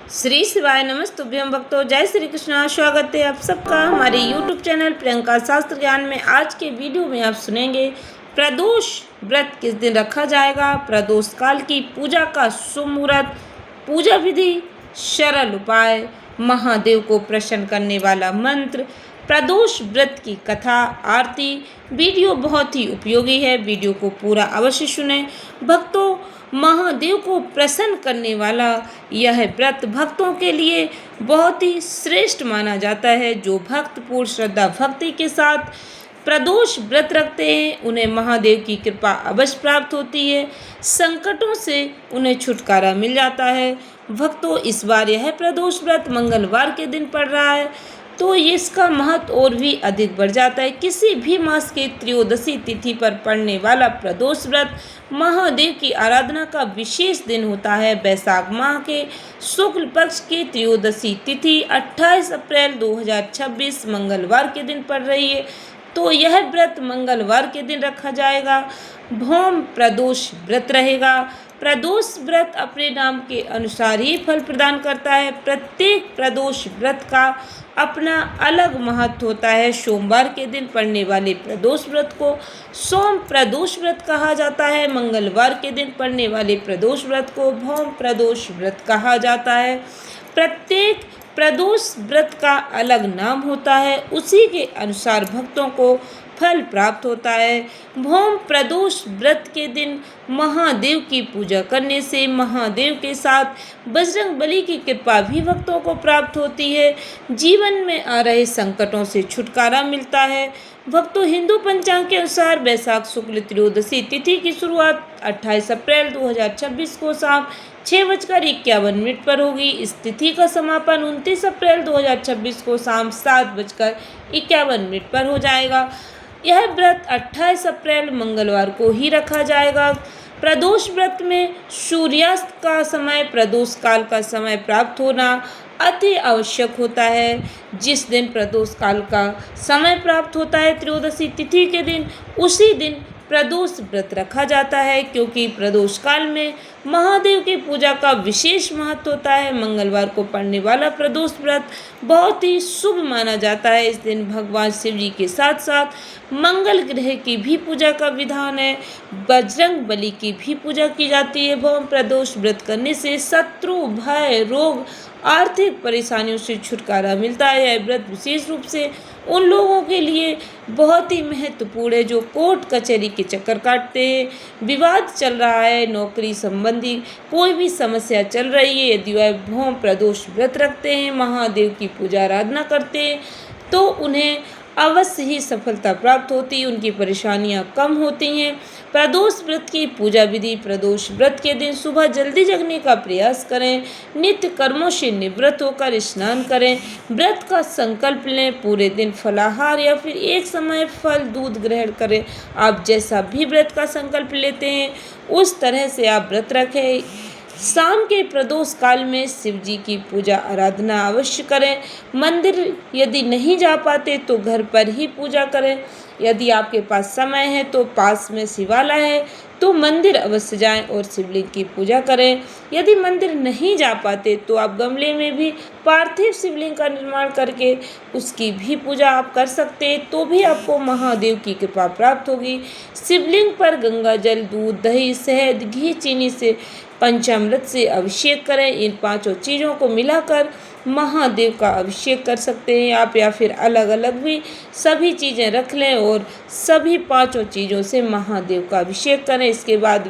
श्री शिवाय नमस्तुभ्यं भक्तों, जय श्री कृष्णा। स्वागत है आप सबका हमारे YouTube चैनल प्रियंका शास्त्र ज्ञान में। आज के वीडियो में आप सुनेंगे प्रदोष व्रत किस दिन रखा जाएगा, प्रदोष काल की पूजा का शुभ मुहूर्त, पूजा विधि, सरल उपाय, महादेव को प्रसन्न करने वाला मंत्र, प्रदोष व्रत की कथा, आरती। वीडियो बहुत ही उपयोगी है, वीडियो को पूरा अवश्य सुनें। भक्तों, महादेव को प्रसन्न करने वाला यह व्रत भक्तों के लिए बहुत ही श्रेष्ठ माना जाता है। जो भक्त पूर्ण श्रद्धा भक्ति के साथ प्रदोष व्रत रखते हैं उन्हें महादेव की कृपा अवश्य प्राप्त होती है, संकटों से उन्हें छुटकारा मिल जाता है। भक्तों, इस बार यह प्रदोष व्रत मंगलवार के दिन पड़ रहा है तो इसका महत्व और भी अधिक बढ़ जाता है। किसी भी मास की त्रयोदशी तिथि पर पड़ने वाला प्रदोष व्रत महादेव की आराधना का विशेष दिन होता है। वैशाख माह के शुक्ल पक्ष की त्रयोदशी तिथि 28 अप्रैल 2026 मंगलवार के दिन पड़ रही है, तो यह व्रत मंगलवार के दिन रखा जाएगा। भौम प्रदोष व्रत रहेगा। प्रदोष व्रत अपने नाम के अनुसार ही फल प्रदान करता है। प्रत्येक प्रदोष व्रत का अपना अलग महत्व होता है। सोमवार के दिन पड़ने वाले प्रदोष व्रत को सोम प्रदोष व्रत कहा जाता है। मंगलवार के दिन पड़ने वाले प्रदोष व्रत को भौम प्रदोष व्रत कहा जाता है। प्रत्येक प्रदोष व्रत का अलग नाम होता है, उसी के अनुसार भक्तों को फल प्राप्त होता है। भौम प्रदोष व्रत के दिन महादेव की पूजा करने से महादेव के साथ बजरंगबली की कृपा भी भक्तों को प्राप्त होती है। जीवन में आ रहे संकटों से छुटकारा मिलता है। भक्तों, हिंदू पंचांग के अनुसार वैशाख शुक्ल त्रयोदशी तिथि की शुरुआत 28 अप्रैल 2026 को शाम 6:51 पर होगी। इस तिथि का समापन 29 अप्रैल 2026 को शाम 7:51 पर हो जाएगा। यह व्रत 28 अप्रैल मंगलवार को ही रखा जाएगा। प्रदोष व्रत में सूर्यास्त का समय, प्रदोष काल का समय प्राप्त होना अति आवश्यक होता है। जिस दिन प्रदोष काल का समय प्राप्त होता है त्रयोदशी तिथि के दिन, उसी दिन प्रदोष व्रत रखा जाता है, क्योंकि प्रदोष काल में महादेव की पूजा का विशेष महत्व होता है। मंगलवार को पड़ने वाला प्रदोष व्रत बहुत ही शुभ माना जाता है। इस दिन भगवान शिव जी के साथ साथ मंगल ग्रह की भी पूजा का विधान है। बजरंग बली की भी पूजा की जाती है। भौम प्रदोष व्रत करने से शत्रु, भय, रोग, आर्थिक परेशानियों से छुटकारा मिलता है। यह व्रत विशेष रूप से उन लोगों के लिए बहुत ही महत्वपूर्ण है जो कोर्ट कचहरी के चक्कर काटते हैं, विवाद चल रहा है, नौकरी संबंधी कोई भी समस्या चल रही है। यदि वह भौम प्रदोष व्रत रखते हैं, महादेव की पूजा आराधना करते हैं, तो उन्हें अवश्य ही सफलता प्राप्त होती है, उनकी परेशानियां कम होती हैं। प्रदोष व्रत की पूजा विधि। प्रदोष व्रत के दिन सुबह जल्दी जगने का प्रयास करें। नित्य कर्मों से निवृत्त होकर स्नान करें। व्रत का संकल्प लें। पूरे दिन फलाहार या फिर एक समय फल दूध ग्रहण करें। आप जैसा भी व्रत का संकल्प लेते हैं उस तरह से आप व्रत रखें। शाम के प्रदोष काल में शिव जी की पूजा आराधना अवश्य करें। मंदिर यदि नहीं जा पाते तो घर पर ही पूजा करें। यदि आपके पास समय है तो पास में शिवालय है तो मंदिर अवश्य जाएं और शिवलिंग की पूजा करें। यदि मंदिर नहीं जा पाते तो आप गमले में भी पार्थिव शिवलिंग का निर्माण करके उसकी भी पूजा आप कर सकते हैं, तो भी आपको महादेव की कृपा प्राप्त होगी। शिवलिंग पर गंगा जल, दूध, दही, शहद, घी, चीनी से पंचामृत से अभिषेक करें। इन पांचों चीज़ों को मिलाकर महादेव का अभिषेक कर सकते हैं आप, या फिर अलग अलग भी सभी चीज़ें रख लें और सभी पांचों चीज़ों से महादेव का अभिषेक करें। इसके बाद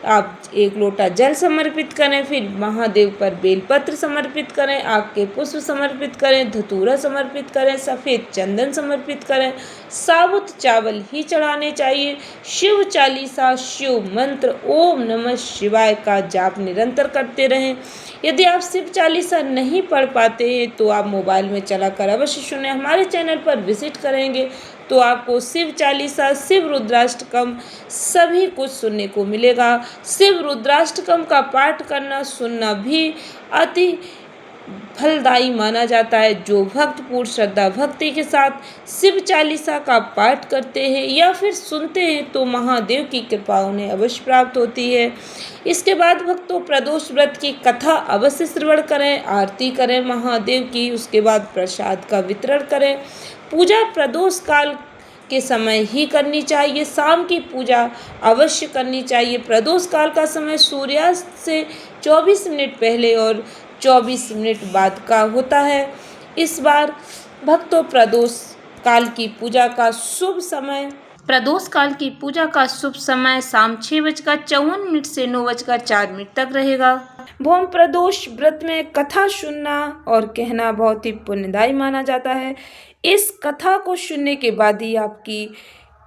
आप 1 लोटा जल समर्पित करें, फिर महादेव पर बेलपत्र समर्पित करें, आग के पुष्प समर्पित करें, धतूरा समर्पित करें, सफ़ेद चंदन समर्पित करें। साबुत चावल ही चढ़ाने चाहिए। शिव चालीसा, शिव मंत्र ओम नमः शिवाय का जाप निरंतर करते रहें। यदि आप शिव चालीसा नहीं पढ़ पाते हैं तो आप मोबाइल में चलाकर अवश्य सुने। हमारे चैनल पर विजिट करेंगे तो आपको शिव चालीसा, शिव रुद्राष्टकम सभी कुछ सुनने को मिलेगा। शिव रुद्राष्टकम का पाठ करना, सुनना भी अति फलदायी माना जाता है। जो भक्त पूर्ण श्रद्धा भक्ति के साथ शिव चालीसा का पाठ करते हैं या फिर सुनते हैं तो महादेव की कृपा उन्हें अवश्य प्राप्त होती है। इसके बाद भक्तों प्रदोष व्रत की कथा अवश्य श्रवण करें, आरती करें महादेव की, उसके बाद प्रसाद का वितरण करें। पूजा प्रदोष काल के समय ही करनी चाहिए, शाम की पूजा अवश्य करनी चाहिए। प्रदोष काल का समय सूर्यास्त से 24 मिनट पहले और 24 मिनट बाद का होता है। इस बार भक्तों प्रदोष काल की पूजा का शुभ समय शाम 6:54 से 9:04 तक रहेगा। भौम प्रदोष व्रत में कथा सुनना और कहना बहुत ही पुण्यदायी माना जाता है। इस कथा को सुनने के बाद ही आपकी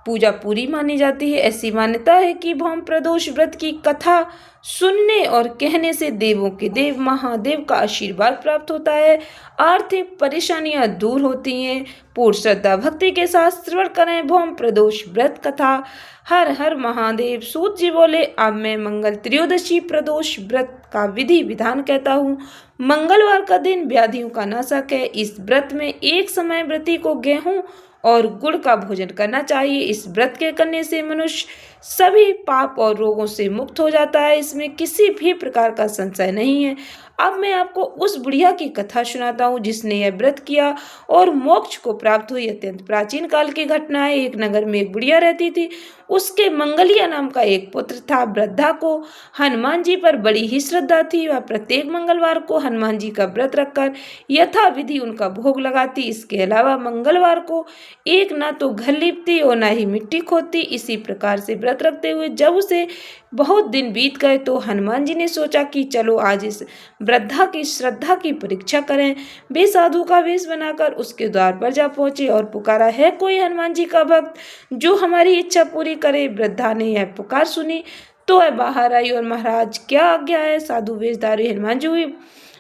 पूजा पूरी मानी जाती है। ऐसी मान्यता है कि भौम प्रदोष व्रत की कथा सुनने और कहने से देवों के देव महादेव का आशीर्वाद प्राप्त होता है, आर्थिक परेशानियां दूर होती हैं। पूर्ण श्रद्धा भक्ति के साथ श्रवण करें भौम प्रदोष व्रत कथा। हर हर महादेव। सूत जी बोले, अब मैं मंगल त्रयोदशी प्रदोष व्रत का विधि विधान कहता हूँ। मंगलवार का दिन व्याधियों का नाशक है। इस व्रत में एक समय व्रती को गेहूं और गुड़ का भोजन करना चाहिए। इस व्रत के करने से मनुष्य सभी पाप और रोगों से मुक्त हो जाता है, इसमें किसी भी प्रकार का संशय नहीं है। अब मैं आपको उस बुढ़िया की कथा सुनाता हूँ जिसने यह व्रत किया और मोक्ष को प्राप्त हुई। अत्यंत प्राचीन काल की घटना है। एक नगर में एक बुढ़िया रहती थी। उसके मंगलिया नाम का एक पुत्र था। वृद्धा को हनुमान जी पर बड़ी ही श्रद्धा थी। वह प्रत्येक मंगलवार को हनुमान जी का व्रत रखकर यथा विधि उनका भोग लगाती। इसके अलावा मंगलवार को एक ना तो घर लीपती और ना ही मिट्टी खोदती। इसी प्रकार से व्रत रखते हुए जब उसे बहुत दिन बीत गए तो हनुमान जी ने सोचा कि चलो आज इस वृद्धा की श्रद्धा की परीक्षा करें। वे साधु का वेश बनाकर उसके द्वार पर जा पहुंचे और पुकारा, है कोई हनुमान जी का भक्त जो हमारी इच्छा पूरी करे। वृद्धा ने यह पुकार सुनी तो वह बाहर आई और महाराज क्या आज्ञा है। साधु वेशधारी हनुमान जी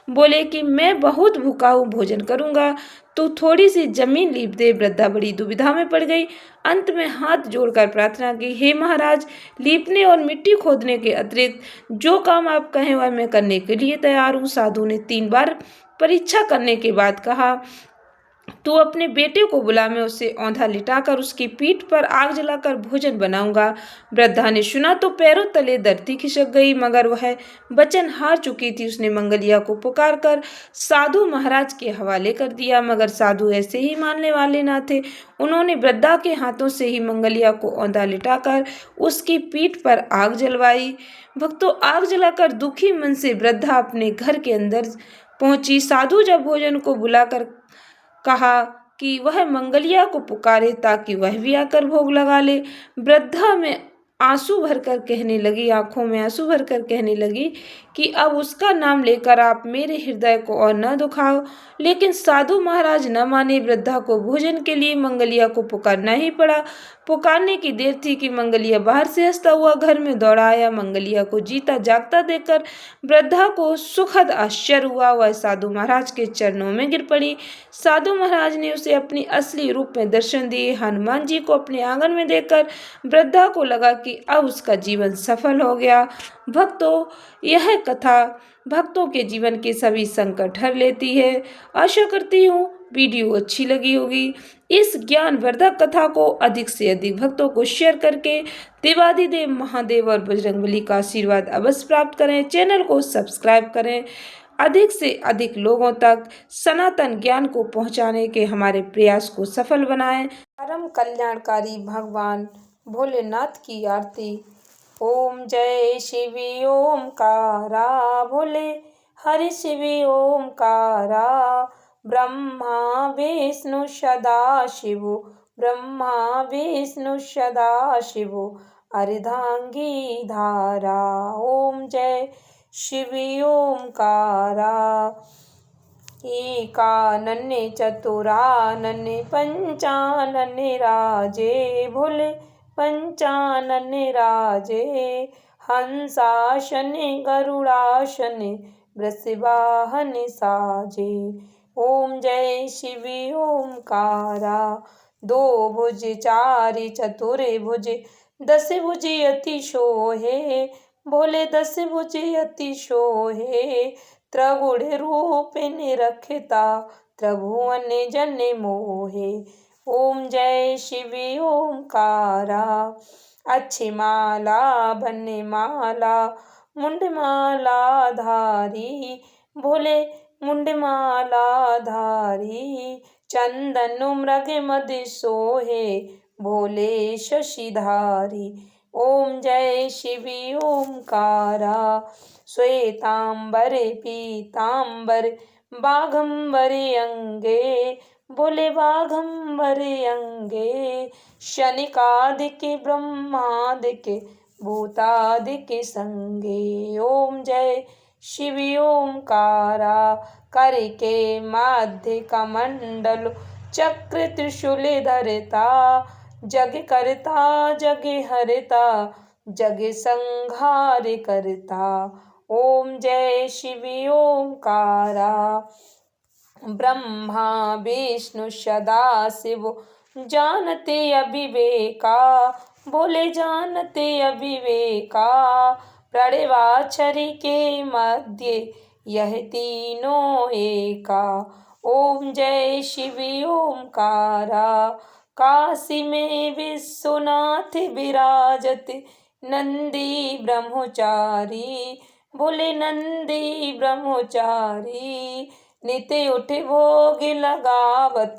बोले कि मैं बहुत भूखा हूँ, भोजन करूंगा तो थोड़ी सी जमीन लीप दे। वृद्धा बड़ी दुविधा में पड़ गई। अंत में हाथ जोड़कर प्रार्थना की, हे महाराज, लीपने और मिट्टी खोदने के अतिरिक्त जो काम आप कहें वह मैं करने के लिए तैयार हूँ। साधु ने 3 बार परीक्षा करने के बाद कहा, तू अपने बेटे को बुला, मैं उसे औंधा लिटाकर उसकी पीठ पर आग जलाकर भोजन बनाऊंगा। वृद्धा ने सुना तो पैरों तले धरती खिसक गई, मगर वह वचन हार चुकी थी। उसने मंगलिया को पुकारकर साधु महाराज के हवाले कर दिया, मगर साधु ऐसे ही मानने वाले ना थे। उन्होंने वृद्धा के हाथों से ही मंगलिया को औंधा लिटाकर उसकी पीठ पर आग जलवाई। भक्तों, आग जलाकर दुखी मन से वृद्धा अपने घर के अंदर पहुंची। साधु जब भोजन को बुलाकर कहा कि वह मंगलिया को पुकारे ताकि वह भी आकर भोग लगा ले। वृद्धा में आंसू भरकर कहने लगी, आंखों में आंसू भरकर कहने लगी कि अब उसका नाम लेकर आप मेरे हृदय को और न दुखाओ। लेकिन साधु महाराज न माने। वृद्धा को भोजन के लिए मंगलिया को पुकारना ही पड़ा। पुकारने की देर थी कि मंगलिया बाहर से हंसता हुआ घर में दौड़ा आया। मंगलिया को जीता जागता देखकर वृद्धा को सुखद आश्चर्य हुआ। वह साधु महाराज के चरणों में गिर पड़ी। साधु महाराज ने उसे अपनी असली रूप में दर्शन दिए। हनुमान जी को अपने आंगन में देखकर वृद्धा को लगा कि अब उसका जीवन सफल हो गया। भक्तों, यह कथा भक्तों के जीवन के सभी संकट हर लेती है। आशा करती हूँ वीडियो अच्छी लगी होगी। इस ज्ञानवर्धक कथा को अधिक से अधिक भक्तों को शेयर करके देवादिदेव महादेव और बजरंगबली का आशीर्वाद अवश्य प्राप्त करें। चैनल को सब्सक्राइब करें। अधिक से अधिक लोगों तक सनातन ज्ञान को पहुंचाने के हमारे प्रयास को सफल बनाएं। परम कल्याणकारी भगवान भोलेनाथ की आरती। ओम जय शिव ओमकारा भोले हरि शिव ओमकारा। ब्रह्मा विष्णु सदा शिव, ब्रह्मा विष्णु सदा शिव, अर्धांगी धारा। ओम जय शिव ओमकारा। एकानने चतुरानने पंचानने राजे भोले पंचानने राजे। हंसाशने गरुड़ाशने वृषवाहन साजे। ओम जय शिव ओमकारा। 2 भुज 4 चतुर भुज 10 भुज अति शोहे भोले 10 भुज अति शोहे। त्रिगुण रूप निरखता त्रिभुवन जन मोहे। ओम जय शिव ओमकारा। अच्छी माला बन्नी माला मुंडमाला धारी भोले मुंडमाला धारी। चंदन मृग मद सोहे भोले शशिधारी। ओम जय शिव ओमकारा। श्वेतांबर पीतांबर बाघंबर अंगे बोले बाघंबर अंगे। शनिकादिक ब्रह्मादिक भूतादिक संगे। ओम जय शिव ओमकारा। कर के माध्य कमंडल चक्र त्रिशूल धरता जग करता जग हरता जग संहार करता। ओम जय शिव ओमकारा। ब्रह्मा विष्णु सदा शिव जानते अविवेका बोले जानते अविवेका। प्रणवाक्षर के मध्य यह तीनों एका। ओम जय शिव ओमकारा। काशी में विश्वनाथ विराजत नंदी ब्रह्मचारी बोले नंदी ब्रह्मचारी। नित्य उठ भोग लगावत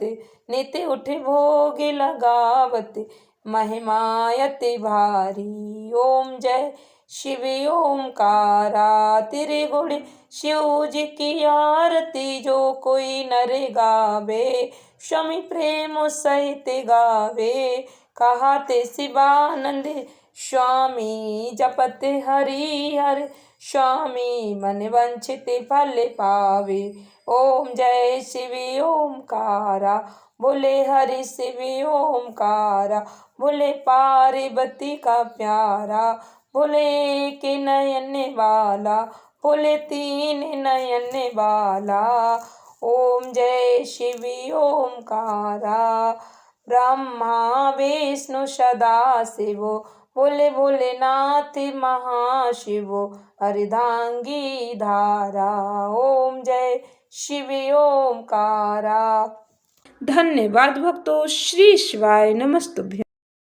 नित्य उठ भोग लगावत महिमायत भारी। ओम जय शिव ओमकारा। तेरे गुण शिव जी की आरती जो कोई नर गावे स्वामी प्रेम सहित गावे। कहते शिवानंद स्वामी जपत हरि हर स्वामी मन वंचित फल पावे। ओम जय शिव ओमकारा बोले हरि शिव ओमकारा। बोले पार्वती का प्यारा बोले के नयन वाला बोले तीन नयन वाला। ओम जय शिव ओमकारा। ब्रह्मा विष्णु सदा शिव बोले भोलेनाथ महाशिव अर्धांगी धारा। ओम जय शिव ओमकारा। धन्यवाद भक्तों। श्री शिवाय नमस्तुभ्यं।